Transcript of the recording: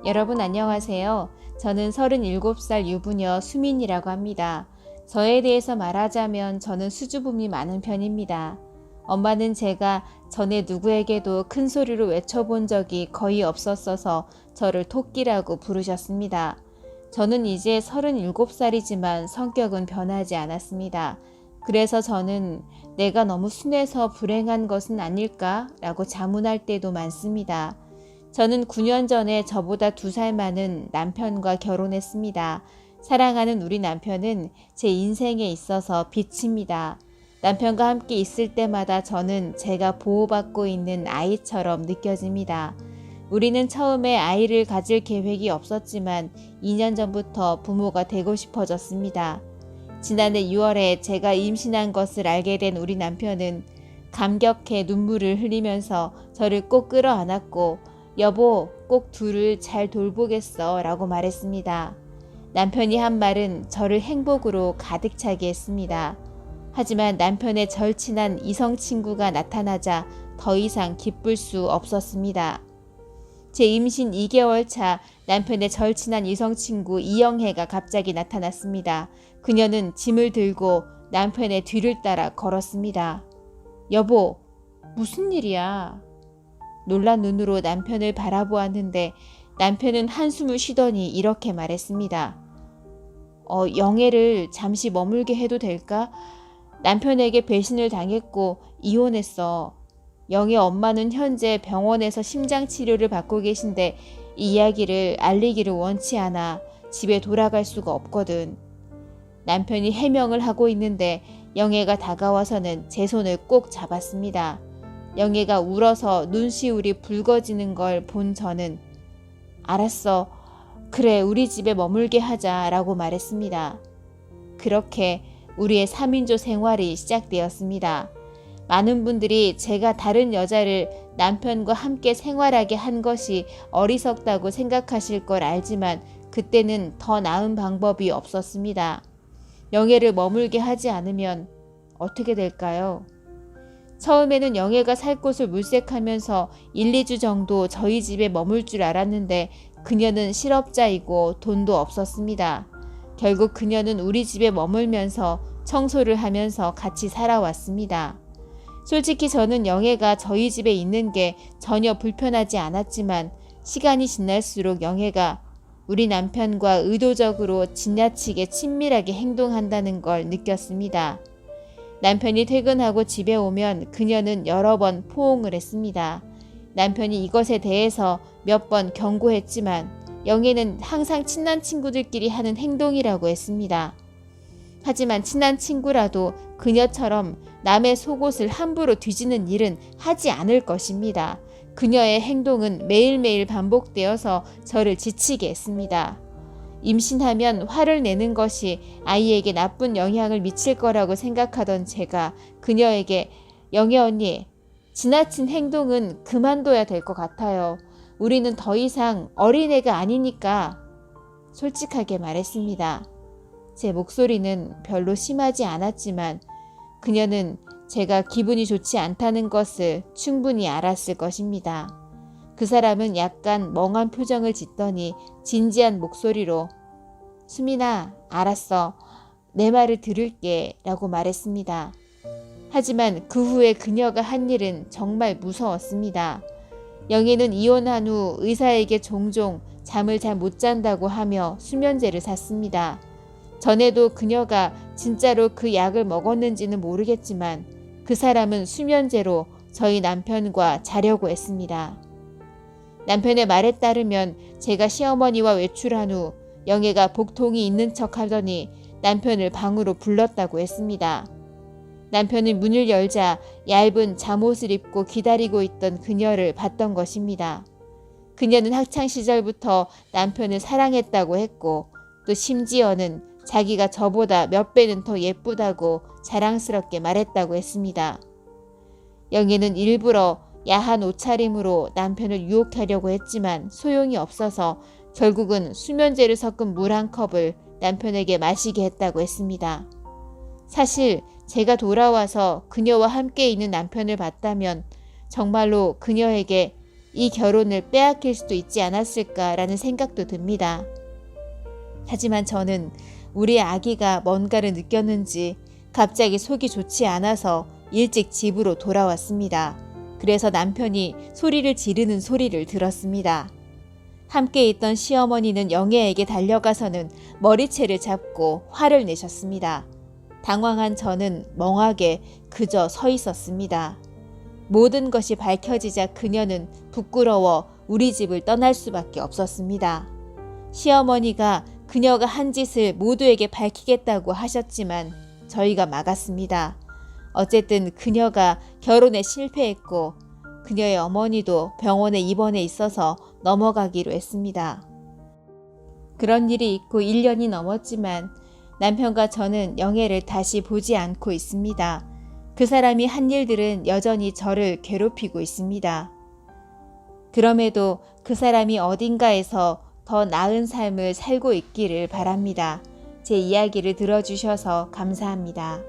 여러분 안녕하세요. 저는 37살 유부녀 수민이라고 합니다. 저에 대해서 말하자면 저는 수줍음이 많은 편입니다. 엄마는 제가 전에 누구에게도 큰 소리로 외쳐본 적이 거의 없었어서 저를 토끼라고 부르셨습니다. 저는 이제 37살이지만 성격은 변하지 않았습니다. 그래서 저는 내가 너무 순해서 불행한 것은 아닐까? 라고 자문할 때도 많습니다. 저는 9년 전에 저보다 2살 많은 남편과 결혼했습니다. 사랑하는 우리 남편은 제 인생에 있어서 빛입니다. 남편과 함께 있을 때마다 저는 제가 보호받고 있는 아이처럼 느껴집니다. 우리는 처음에 아이를 가질 계획이 없었지만 2년 전부터 부모가 되고 싶어졌습니다. 지난해 6월에 제가 임신한 것을 알게 된 우리 남편은 감격해 눈물을 흘리면서 저를 꼭 끌어안았고 여보, 꼭 둘을 잘 돌보겠어 라고 말했습니다. 남편이 한 말은 저를 행복으로 가득 차게 했습니다. 하지만 남편의 절친한 이성 친구가 나타나자 더 이상 기쁠 수 없었습니다. 제 임신 2개월 차 남편의 절친한 이성 친구 이영애가 갑자기 나타났습니다. 그녀는 짐을 들고 남편의 뒤를 따라 걸었습니다. 여보, 무슨 일이야? 놀란 눈으로 남편을 바라보았는데 남편은 한숨을 쉬더니 이렇게 말했습니다. 영애를 잠시 머물게 해도 될까? 남편에게 배신을 당했고 이혼했어. 영애 엄마는 현재 병원에서 심장치료를 받고 계신데 이 이야기를 알리기를 원치 않아 집에 돌아갈 수가 없거든. 남편이 해명을 하고 있는데 영애가 다가와서는 제 손을 꼭 잡았습니다. 영애가 울어서 눈시울이 붉어지는 걸 본 저는 알았어. 그래, 우리 집에 머물게 하자 라고 말했습니다. 그렇게 우리의 3인조 생활이 시작되었습니다. 많은 분들이 제가 다른 여자를 남편과 함께 생활하게 한 것이 어리석다고 생각하실 걸 알지만 그때는 더 나은 방법이 없었습니다. 영애를 머물게 하지 않으면 어떻게 될까요? 처음에는 영애가 살 곳을 물색하면서 1, 2주 정도 저희 집에 머물 줄 알았는데 그녀는 실업자이고 돈도 없었습니다. 결국 그녀는 우리 집에 머물면서 청소를 하면서 같이 살아왔습니다. 솔직히 저는 영애가 저희 집에 있는 게 전혀 불편하지 않았지만 시간이 지날수록 영애가 우리 남편과 의도적으로 지나치게 친밀하게 행동한다는 걸 느꼈습니다. 남편이 퇴근하고 집에 오면 그녀는 여러 번 포옹을 했습니다. 남편이 이것에 대해서 몇 번 경고했지만 영애는 항상 친한 친구들끼리 하는 행동이라고 했습니다. 하지만 친한 친구라도 그녀처럼 남의 속옷을 함부로 뒤지는 일은 하지 않을 것입니다. 그녀의 행동은 매일매일 반복되어서 저를 지치게 했습니다. 임신하면 화를 내는 것이 아이에게 나쁜 영향을 미칠 거라고 생각하던 제가 그녀에게 영애 언니, 지나친 행동은 그만둬야 될 것 같아요. 우리는 더 이상 어린애가 아니니까 솔직하게 말했습니다. 제 목소리는 별로 심하지 않았지만 그녀는 제가 기분이 좋지 않다는 것을 충분히 알았을 것입니다. 그 사람은 약간 멍한 표정을 짓더니 진지한 목소리로 수민아, 알았어. 내 말을 들을게 라고 말했습니다. 하지만 그 후에 그녀가 한 일은 정말 무서웠습니다. 영애는 이혼한 후 의사에게 종종 잠을 잘 못 잔다고 하며 수면제를 샀습니다. 전에도 그녀가 진짜로 그 약을 먹었는지는 모르겠지만 그 사람은 수면제로 저희 남편과 자려고 했습니다. 남편의 말에 따르면 제가 시어머니와 외출한 후 영애가 복통이 있는 척 하더니 남편을 방으로 불렀다고 했습니다. 남편은 문을 열자 얇은 잠옷을 입고 기다리고 있던 그녀를 봤던 것입니다. 그녀는 학창시절부터 남편을 사랑했다고 했고 또 심지어는 자기가 저보다 몇 배는 더 예쁘다고 자랑스럽게 말했다고 했습니다. 영애는 일부러 야한 옷차림으로 남편을 유혹하려고 했지만 소용이 없어서 결국은 수면제를 섞은 물 한 컵을 남편에게 마시게 했다고 했습니다. 사실 제가 돌아와서 그녀와 함께 있는 남편을 봤다면 정말로 그녀에게 이 결혼을 빼앗길 수도 있지 않았을까라는 생각도 듭니다. 하지만 저는 우리 아기가 뭔가를 느꼈는지 갑자기 속이 좋지 않아서 일찍 집으로 돌아왔습니다. 그래서 남편이 소리를 지르는 소리를 들었습니다. 함께 있던 시어머니는 영애에게 달려가서는 머리채를 잡고 화를 내셨습니다. 당황한 저는 멍하게 그저 서 있었습니다. 모든 것이 밝혀지자 그녀는 부끄러워 우리 집을 떠날 수밖에 없었습니다. 시어머니가 그녀가 한 짓을 모두에게 밝히겠다고 하셨지만 저희가 막았습니다. 어쨌든 그녀가 결혼에 실패했고 그녀의 어머니도 병원에 입원해 있어서 넘어가기로 했습니다. 그런 일이 있고 1년이 넘었지만 남편과 저는 영애를 다시 보지 않고 있습니다. 그 사람이 한 일들은 여전히 저를 괴롭히고 있습니다. 그럼에도 그 사람이 어딘가에서 더 나은 삶을 살고 있기를 바랍니다. 제 이야기를 들어주셔서 감사합니다.